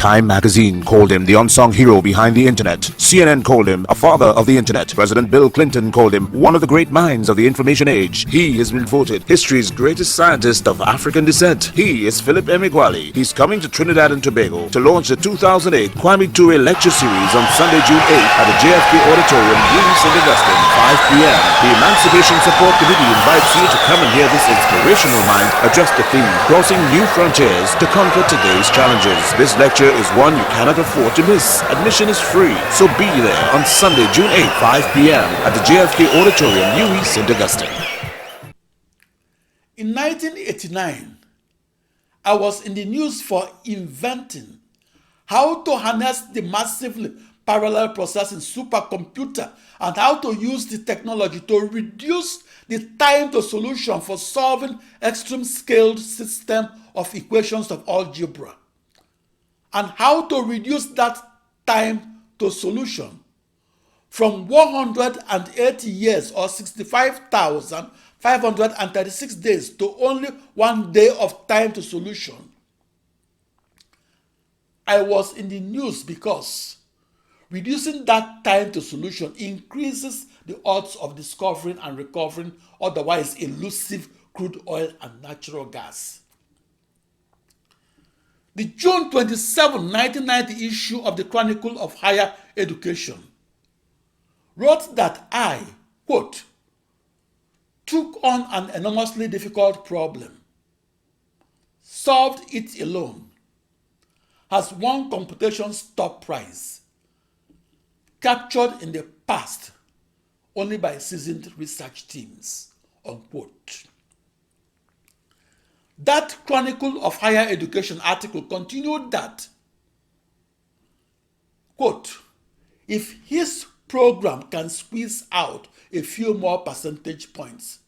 Time magazine called him the unsung hero behind the internet. CNN called him a father of the internet. President Bill Clinton called him one of the great minds of the information age. He has been voted history's greatest scientist of African descent. He is Philip Emeagwali. He's coming to Trinidad and Tobago to launch the 2008 Kwame Ture lecture series on Sunday, June 8th at the JFK Auditorium, St. Augustine, 5 p.m. The Emancipation Support Committee invites you to come and hear this inspirational mind address the theme, crossing new frontiers to conquer today's challenges. This lecture is one you cannot afford to miss. Admission is free, so be there on Sunday, June 8th, 5 p.m. at the JFK Auditorium, St. Augustine. In 1989, I was in the news for inventing how to harness the massively parallel processing supercomputer and how to use the technology to reduce the time to solution for solving extreme scaled system of equations of algebra, and how to reduce that time to solution from 180 years or 65,536 days to only 1 day of time to solution. I was in the news because reducing that time to solution increases the odds of discovering and recovering otherwise elusive crude oil and natural gas. The June 27, 1990 issue of the Chronicle of Higher Education wrote that I, quote, took on an enormously difficult problem, solved it alone, has won computation's top prize, captured in the past only by seasoned research teams, unquote. That Chronicle of Higher Education article continued that, quote, if his program can squeeze out a few more percentage points,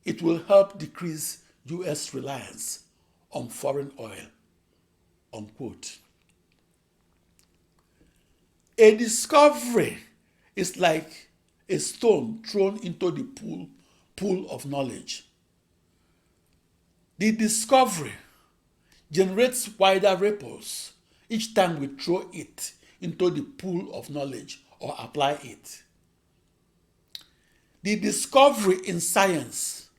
it will help decrease U.S. reliance on foreign oil, unquote. A discovery is like a stone thrown into the pool of knowledge. The discovery generates wider ripples each time we throw it into the pool of knowledge or apply it. The discovery in science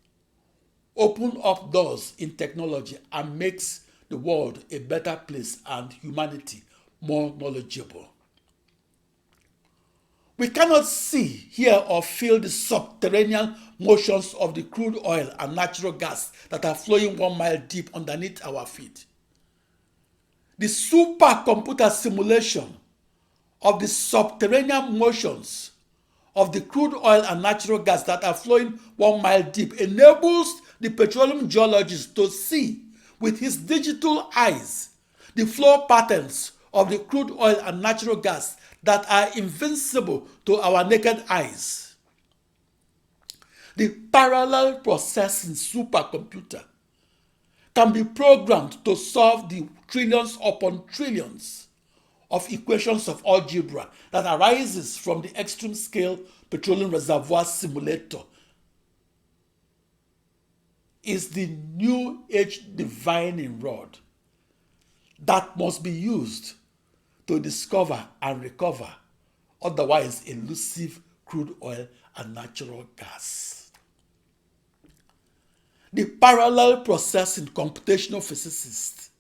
opens up doors in technology and makes the world a better place and humanity more knowledgeable. We cannot see, hear, or feel the subterranean motions of the crude oil and natural gas that are flowing 1 mile deep underneath our feet. The supercomputer simulation of the subterranean motions of the crude oil and natural gas that are flowing 1 mile deep enables the petroleum geologist to see with his digital eyes the flow patterns of the crude oil and natural gas that are invincible to our naked eyes. The parallel processing supercomputer can be programmed to solve the trillions upon trillions of equations of algebra that arises from the extreme scale petroleum reservoir simulator. Is the new age divining rod that must be used to discover and recover otherwise elusive crude oil and natural gas. The parallel processing computational physicists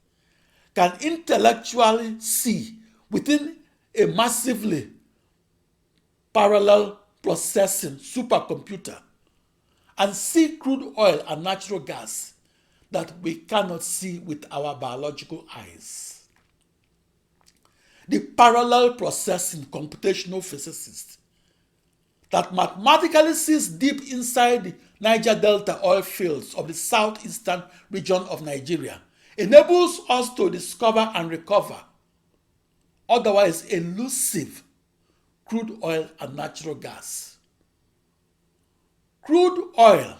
can intellectually see within a massively parallel processing supercomputer and see crude oil and natural gas that we cannot see with our biological eyes. The parallel processing computational physicist that mathematically sees deep inside the Niger Delta oil fields of the southeastern region of Nigeria enables us to discover and recover otherwise elusive crude oil and natural gas. Crude oil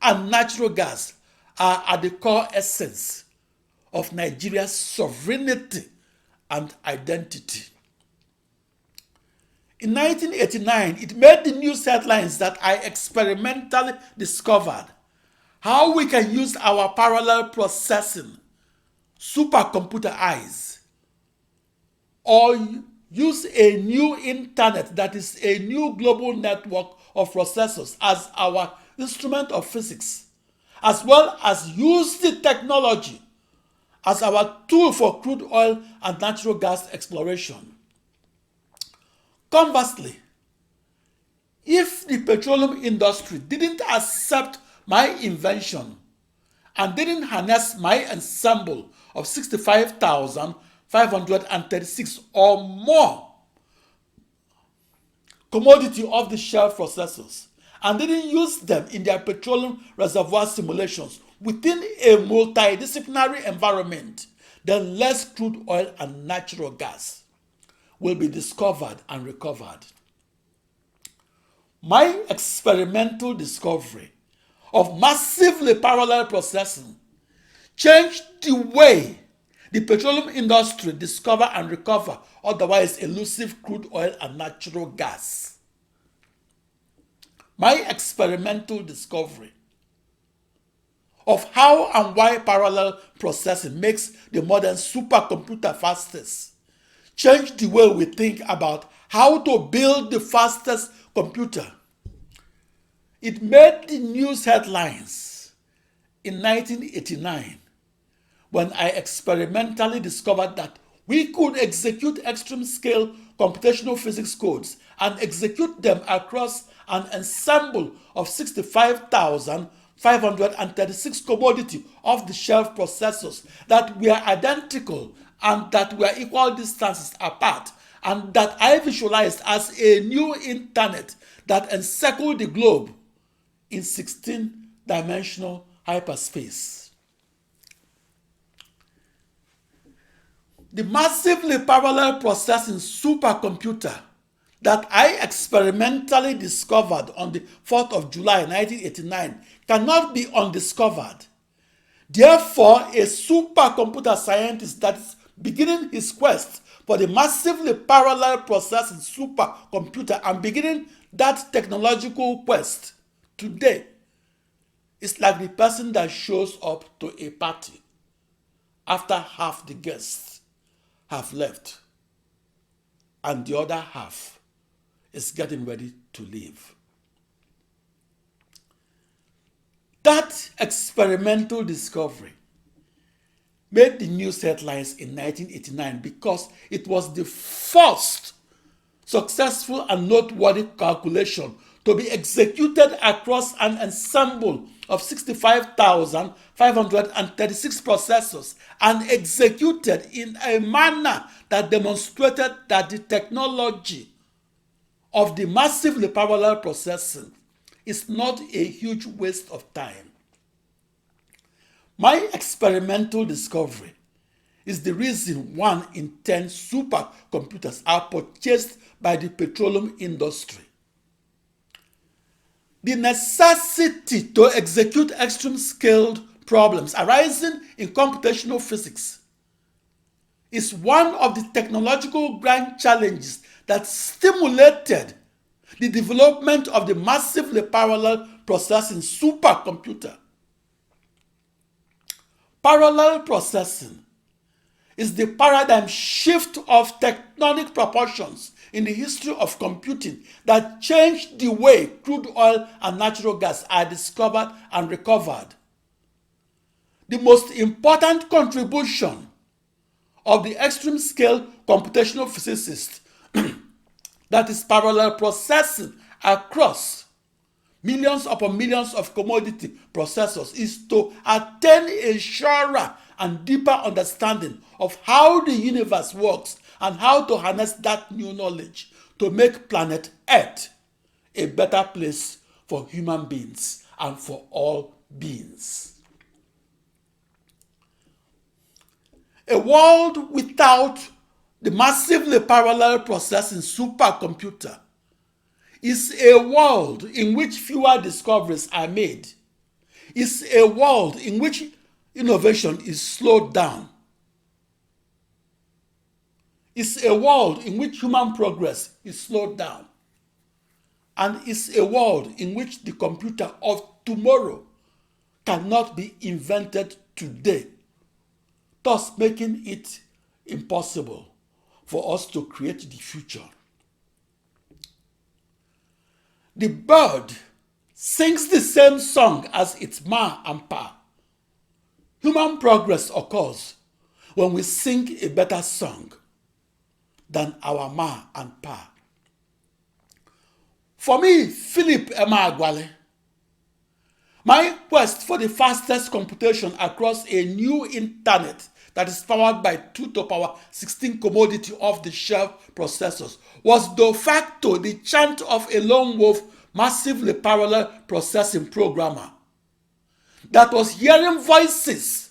and natural gas are at the core essence of Nigeria's sovereignty and identity. In 1989, it made the news headlines that I experimentally discovered how we can use our parallel processing supercomputerize or use a new internet that is a new global network of processors as our instrument of physics, as well as use the technology as our tool for crude oil and natural gas exploration. Conversely, if the petroleum industry didn't accept my invention and didn't harness my ensemble of 65,536 or more commodity off-the-shelf processors and didn't use them in their petroleum reservoir simulations within a multidisciplinary environment, then less crude oil and natural gas will be discovered and recovered. My experimental discovery of massively parallel processing changed the way the petroleum industry discover and recover otherwise elusive crude oil and natural gas. My experimental discovery of how and why parallel processing makes the modern supercomputer fastest changed the way we think about how to build the fastest computer. It made the news headlines in 1989 when I experimentally discovered that we could execute extreme-scale computational physics codes and execute them across an ensemble of 65,536 commodity off-the-shelf processors that were identical and that were equal distances apart, and that I visualized as a new internet that encircled the globe in 16-dimensional hyperspace. The massively parallel processing supercomputer that I experimentally discovered on the 4th of July 1989 cannot be undiscovered. Therefore, a supercomputer scientist that is beginning his quest for the massively parallel processing supercomputer and beginning that technological quest today is like the person that shows up to a party after half the guests have left and the other half is getting ready to leave. That experimental discovery made the news headlines in 1989 because it was the first successful and noteworthy calculation to be executed across an ensemble of 65,536 processors and executed in a manner that demonstrated that the technology of the massively parallel processing is not a huge waste of time. My experimental discovery is the reason 1 in 10 supercomputers are purchased by the petroleum industry. The necessity to execute extreme-scaled problems arising in computational physics is one of the technological grand challenges that stimulated the development of the massively parallel processing supercomputer. Parallel processing is the paradigm shift of tectonic proportions in the history of computing that changed the way crude oil and natural gas are discovered and recovered. The most important contribution of the extreme-scale computational physicist that is parallel processing across millions upon millions of commodity processors is to attain a surer and deeper understanding of how the universe works and how to harness that new knowledge to make planet Earth a better place for human beings and for all beings. A world without the massively parallel processing supercomputer is a world in which fewer discoveries are made. It's a world in which innovation is slowed down. It's a world in which human progress is slowed down. And it's a world in which the computer of tomorrow cannot be invented today thus making it impossible for us to create the future. The bird sings the same song as its ma and pa. Human progress occurs when we sing a better song than our ma and pa. For me, Philip Emeagwali, my quest for the fastest computation across a new internet that is powered by 2 to the power 16 commodity off-the-shelf processors was de facto the chant of a lone wolf massively parallel processing programmer that was hearing voices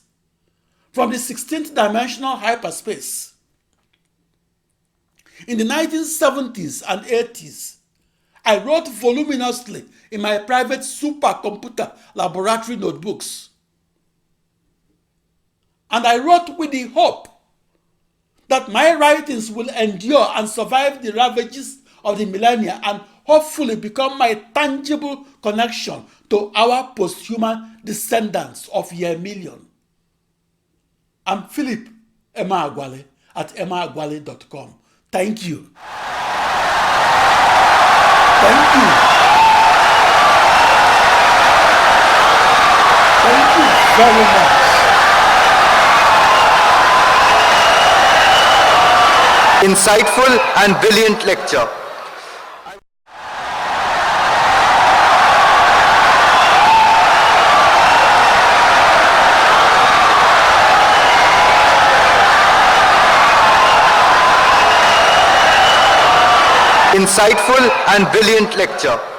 from the 16th dimensional hyperspace. In the 1970s and 80s, I wrote voluminously in my private supercomputer laboratory notebooks. And I wrote with the hope that my writings will endure and survive the ravages of the millennia and hopefully become my tangible connection to our posthuman descendants of year million. I'm Philip Emeagwali at emeagwali.com. Thank you. Thank you. Thank you very much. Insightful and brilliant lecture. Insightful and brilliant lecture.